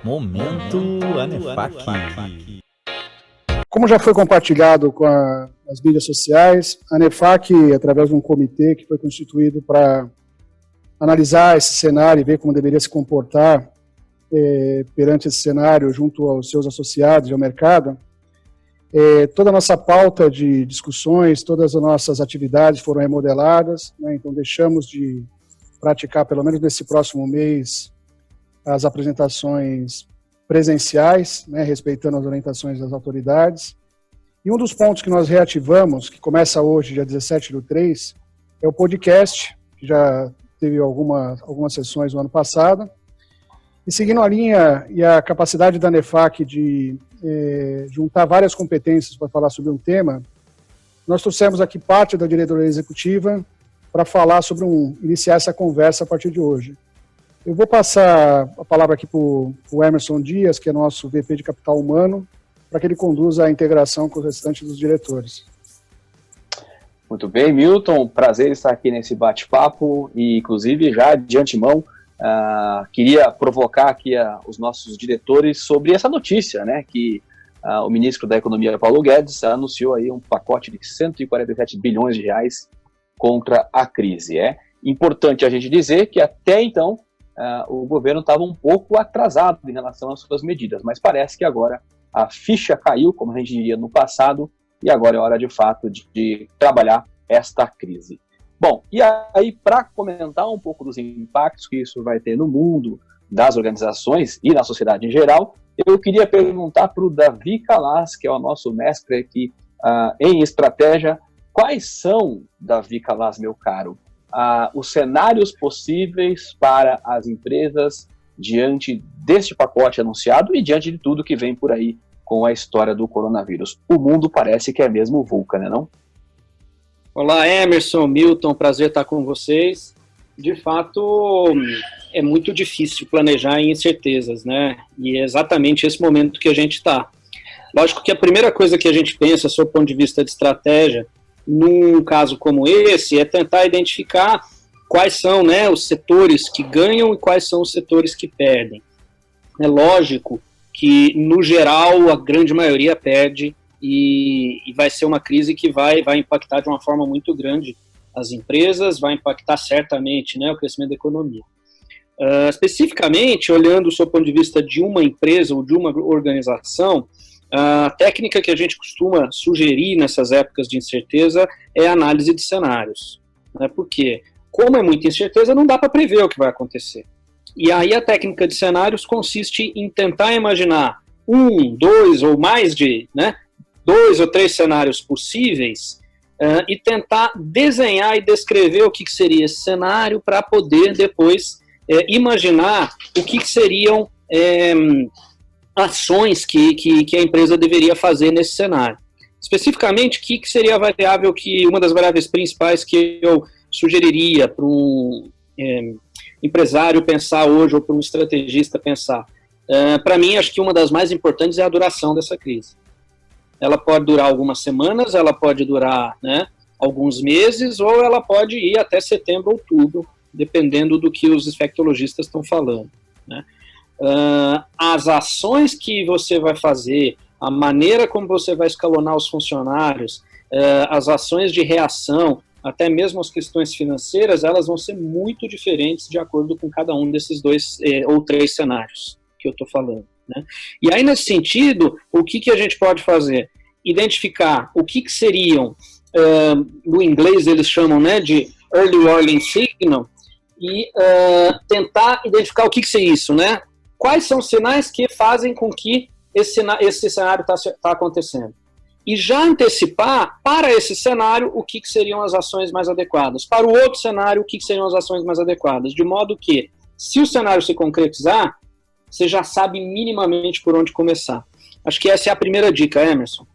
Momento ANEFAC. Como já foi compartilhado com as mídias sociais, a ANEFAC, através de um comitê que foi constituído para analisar esse cenário e ver como deveria se comportar perante esse cenário junto aos seus associados e ao mercado, toda a nossa pauta de discussões, todas as nossas atividades foram remodeladas, né? Então deixamos de praticar, pelo menos nesse próximo mês, as apresentações presenciais, né, respeitando as orientações das autoridades. E um dos pontos que nós reativamos, que começa hoje, dia 17/3, é o podcast, que já teve algumas sessões no ano passado. E seguindo a linha e a capacidade da ANEFAC de juntar várias competências para falar sobre um tema, nós trouxemos aqui parte da diretoria executiva para falar sobre iniciar essa conversa a partir de hoje. Eu vou passar a palavra aqui para o Emerson Dias, que é nosso VP de Capital Humano, para que ele conduza a integração com o restante dos diretores. Muito bem, Milton, prazer estar aqui nesse bate-papo e, inclusive, já de antemão, queria provocar aqui os nossos diretores sobre essa notícia, né, que o ministro da Economia, Paulo Guedes, anunciou aí um pacote de 147 bilhões de reais contra a crise. É importante a gente dizer que até então o governo estava um pouco atrasado em relação às suas medidas, mas parece que agora a ficha caiu, como a gente diria no passado, e agora é hora de fato de trabalhar esta crise. Bom, e aí para comentar um pouco dos impactos que isso vai ter no mundo das organizações e na sociedade em geral, eu queria perguntar para o Davi Calas, que é o nosso mestre aqui em estratégia, quais são, Davi Calas, meu caro, os cenários possíveis para as empresas diante deste pacote anunciado e diante de tudo que vem por aí com a história do coronavírus. O mundo parece que é mesmo vulca, né, não? Olá, Emerson, Milton, prazer estar com vocês. De fato, é muito difícil planejar em incertezas, né? E é exatamente esse momento que a gente está. Lógico que a primeira coisa que a gente pensa, sob o ponto de vista de estratégia, num caso como esse, é tentar identificar quais são, né, os setores que ganham e quais são os setores que perdem. É lógico que, no geral, a grande maioria perde e vai ser uma crise que vai impactar de uma forma muito grande as empresas, vai impactar certamente, né, o crescimento da economia. Especificamente, olhando sob o ponto de vista de uma empresa ou de uma organização, a técnica que a gente costuma sugerir nessas épocas de incerteza é a análise de cenários, né? Porque, como é muita incerteza, não dá para prever o que vai acontecer. E aí a técnica de cenários consiste em tentar imaginar dois ou mais de, né, 2 ou 3 cenários possíveis e tentar desenhar e descrever o que seria esse cenário para poder depois imaginar o que seriam ações que a empresa deveria fazer nesse cenário. Especificamente, o que seria a variável uma das variáveis principais que eu sugeriria para um empresário pensar hoje ou para um estrategista pensar? Para mim, acho que uma das mais importantes é a duração dessa crise. Ela pode durar algumas semanas, ela pode durar, né, alguns meses, ou ela pode ir até setembro, outubro, dependendo do que os infectologistas estão falando, né? As ações que você vai fazer, a maneira como você vai escalonar os funcionários, as ações de reação, até mesmo as questões financeiras, elas vão ser muito diferentes de acordo com cada um desses 2 ou 3 cenários que eu estou falando, né? E aí, nesse sentido, o que a gente pode fazer? Identificar o que seriam, no inglês eles chamam, né, de early warning signal, e tentar identificar o que seria isso, né? Quais são os sinais que fazem com que esse cenário está acontecendo? E já antecipar para esse cenário o que seriam as ações mais adequadas. Para o outro cenário, o que seriam as ações mais adequadas. De modo que, se o cenário se concretizar, você já sabe minimamente por onde começar. Acho que essa é a primeira dica, Emerson.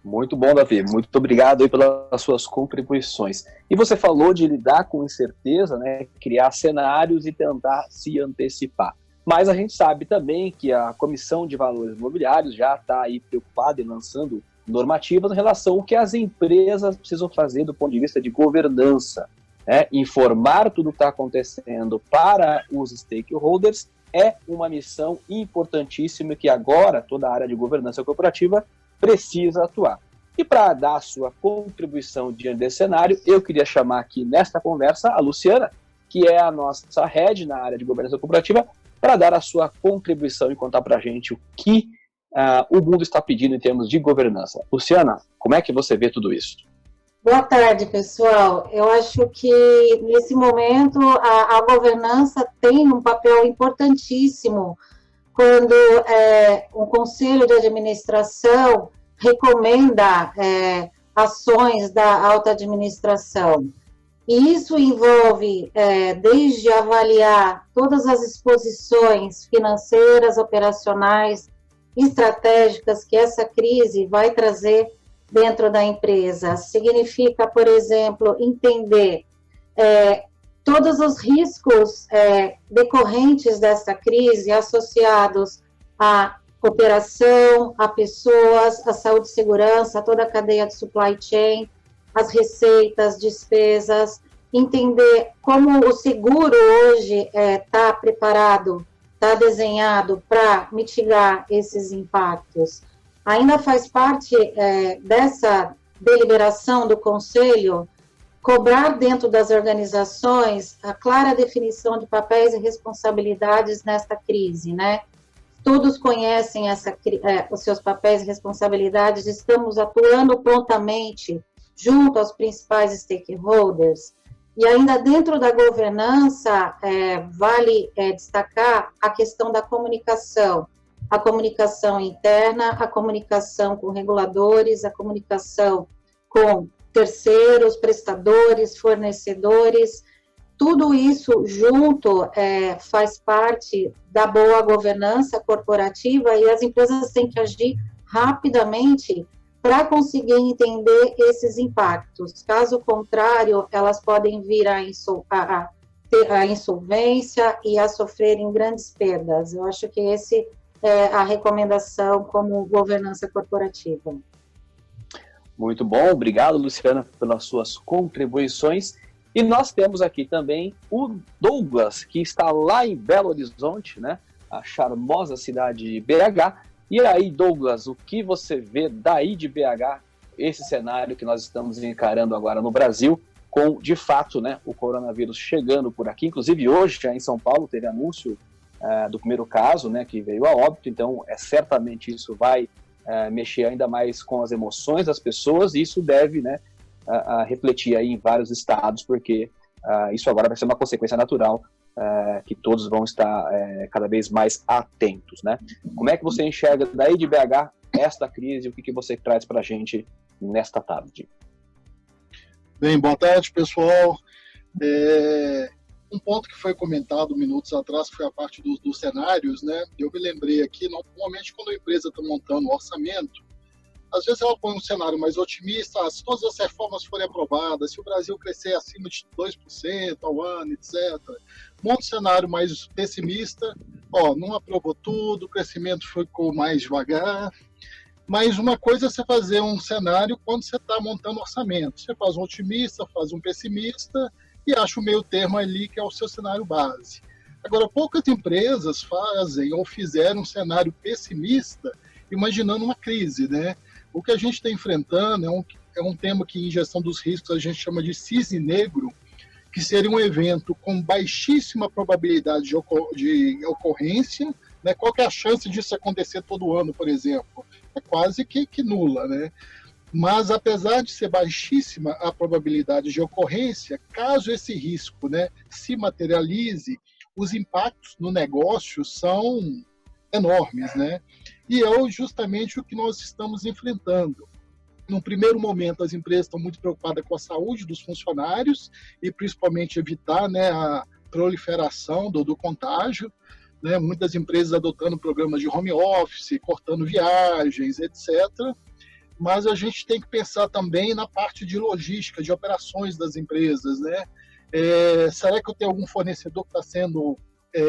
Muito bom, Davi. Muito obrigado aí pelas suas contribuições. E você falou de lidar com incerteza, né, criar cenários e tentar se antecipar. Mas a gente sabe também que a Comissão de Valores Imobiliários já está aí preocupada em lançando normativas em relação ao que as empresas precisam fazer do ponto de vista de governança. informar tudo o que está acontecendo para os stakeholders é uma missão importantíssima que agora toda a área de governança corporativa precisa atuar. E para dar a sua contribuição diante desse cenário, eu queria chamar aqui nesta conversa a Luciana, que é a nossa head na área de governança corporativa, para dar a sua contribuição e contar para a gente o que o mundo está pedindo em termos de governança. Luciana, como é que você vê tudo isso? Boa tarde, pessoal. Eu acho que, nesse momento, a governança tem um papel importantíssimo quando o Conselho de Administração recomenda ações da alta administração. E isso envolve, desde avaliar todas as exposições financeiras, operacionais, estratégicas que essa crise vai trazer dentro da empresa. Significa, por exemplo, entender todos os riscos decorrentes dessa crise associados à operação, a pessoas, a saúde e segurança, toda a cadeia de supply chain, as receitas, despesas, entender como o seguro hoje está preparado, está desenhado para mitigar esses impactos. Ainda faz parte dessa deliberação do Conselho cobrar dentro das organizações a clara definição de papéis e responsabilidades nesta crise, né? Todos conhecem os seus papéis e responsabilidades, estamos atuando prontamente junto aos principais stakeholders. E ainda dentro da governança, vale destacar a questão da comunicação. A comunicação interna, a comunicação com reguladores, a comunicação com terceiros, prestadores, fornecedores, tudo isso junto faz parte da boa governança corporativa e as empresas têm que agir rapidamente para conseguir entender esses impactos. Caso contrário, elas podem vir a ter a insolvência e a sofrerem grandes perdas. Eu acho que esse a recomendação como governança corporativa. Muito bom, obrigado, Luciana, pelas suas contribuições. E nós temos aqui também o Douglas, que está lá em Belo Horizonte, né, a charmosa cidade de BH. E aí, Douglas, o que você vê daí de BH, esse cenário que nós estamos encarando agora no Brasil, com, de fato, né, o coronavírus chegando por aqui. Inclusive, hoje, já em São Paulo, teve anúncio do primeiro caso, né, que veio a óbito, então certamente isso vai mexer ainda mais com as emoções das pessoas, e isso deve, né, refletir aí em vários estados, porque isso agora vai ser uma consequência natural que todos vão estar cada vez mais atentos, né? Como é que você enxerga daí de BH esta crise, o que você traz para a gente nesta tarde? Bem, boa tarde, pessoal. Um ponto que foi comentado minutos atrás foi a parte dos cenários, né? Eu me lembrei aqui, normalmente quando a empresa está montando um orçamento, às vezes ela põe um cenário mais otimista, se todas as reformas forem aprovadas, se o Brasil crescer acima de 2% ao ano, etc. Monta um cenário mais pessimista, não aprovou tudo, o crescimento ficou mais devagar. Mas uma coisa é você fazer um cenário quando você está montando orçamento. Você faz um otimista, faz um pessimista, e acha o meio termo ali, que é o seu cenário base. Agora, poucas empresas fazem ou fizeram um cenário pessimista imaginando uma crise, né? O que a gente está enfrentando é um tema que em gestão dos riscos a gente chama de cisne negro, que seria um evento com baixíssima probabilidade de ocorrência, né? Qual que é a chance disso acontecer todo ano, por exemplo? É quase que nula, né? Mas, apesar de ser baixíssima a probabilidade de ocorrência, caso esse risco, né, se materialize, os impactos no negócio são enormes, né? E é justamente o que nós estamos enfrentando. No primeiro momento, as empresas estão muito preocupadas com a saúde dos funcionários e, principalmente, evitar, né, a proliferação do contágio, né? Muitas empresas adotando programas de home office, cortando viagens, etc., mas a gente tem que pensar também na parte de logística, de operações das empresas, né? Será que eu tenho algum fornecedor que está sendo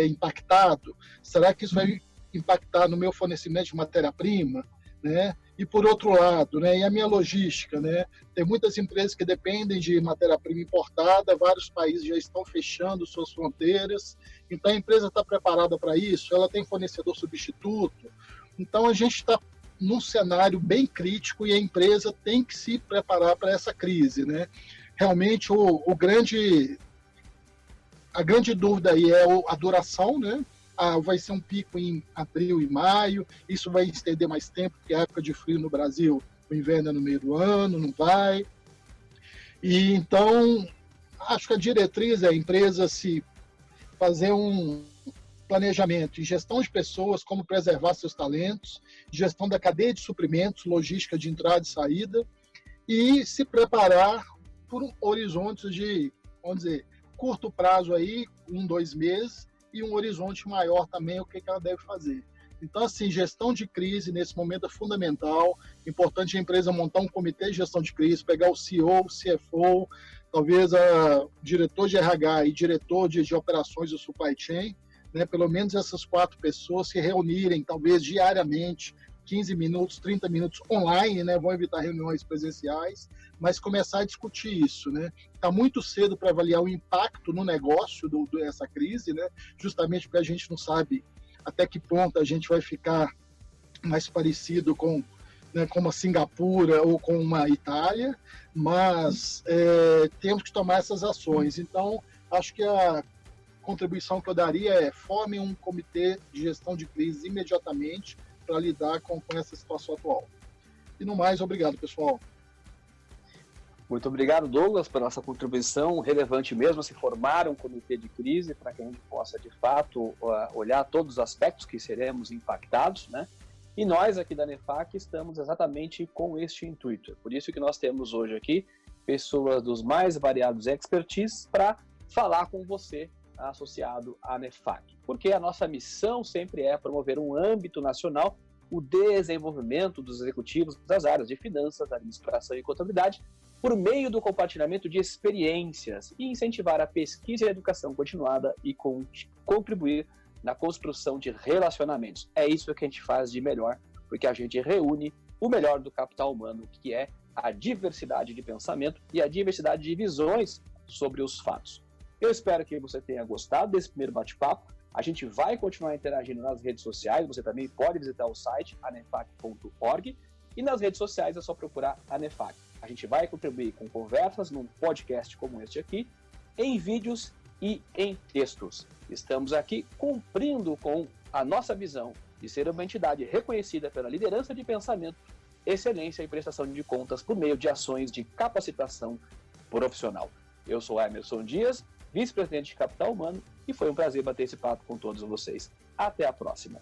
impactado? Será que isso vai impactar no meu fornecimento de matéria-prima? né? E por outro lado, né, e a minha logística, né? Tem muitas empresas que dependem de matéria-prima importada, vários países já estão fechando suas fronteiras, então a empresa está preparada para isso, ela tem fornecedor substituto, então a gente está num cenário bem crítico e a empresa tem que se preparar para essa crise, né? Realmente a grande dúvida aí é a duração, né? Vai ser um pico em abril e maio, isso vai estender mais tempo, porque a época de frio no Brasil, o inverno é no meio do ano, não vai. E então, acho que a diretriz é a empresa se fazer um planejamento em gestão de pessoas, como preservar seus talentos, gestão da cadeia de suprimentos, logística de entrada e saída, e se preparar por horizontes de, vamos dizer, curto prazo aí, 1-2 meses, e um horizonte maior também, o que ela deve fazer. Então, assim, gestão de crise nesse momento é fundamental, importante a empresa montar um comitê de gestão de crise, pegar o CEO, o CFO, talvez o diretor de RH e diretor de operações do supply chain, né, pelo menos essas 4 pessoas se reunirem, talvez diariamente, 15 minutos, 30 minutos online, né, vão evitar reuniões presenciais, mas começar a discutir isso, né? Está muito cedo para avaliar o impacto no negócio dessa crise, né? Justamente porque a gente não sabe até que ponto a gente vai ficar mais parecido com, né, com uma Singapura ou com uma Itália, mas temos que tomar essas ações. Então, acho que a contribuição que eu daria é forme um comitê de gestão de crise imediatamente para lidar com essa situação atual. E no mais, obrigado, pessoal. Muito obrigado, Douglas, pela essa contribuição relevante mesmo, se formar um comitê de crise para que a gente possa, de fato, olhar todos os aspectos que seremos impactados, né? E nós aqui da NEFAC estamos exatamente com este intuito. É por isso que nós temos hoje aqui pessoas dos mais variados expertise para falar com você associado à NEFAC. Porque a nossa missão sempre é promover um âmbito nacional, o desenvolvimento dos executivos das áreas de finanças, administração e contabilidade, por meio do compartilhamento de experiências e incentivar a pesquisa e a educação continuada e contribuir na construção de relacionamentos. É isso que a gente faz de melhor, porque a gente reúne o melhor do capital humano, que é a diversidade de pensamento e a diversidade de visões sobre os fatos. Eu espero que você tenha gostado desse primeiro bate-papo. A gente vai continuar interagindo nas redes sociais, você também pode visitar o site anefac.org e nas redes sociais é só procurar a NEFAC. A gente vai contribuir com conversas num podcast como este aqui, em vídeos e em textos. Estamos aqui cumprindo com a nossa visão de ser uma entidade reconhecida pela liderança de pensamento, excelência e prestação de contas por meio de ações de capacitação profissional. Eu sou Emerson Dias, vice-presidente de Capital Humano, e foi um prazer bater esse papo com todos vocês. Até a próxima.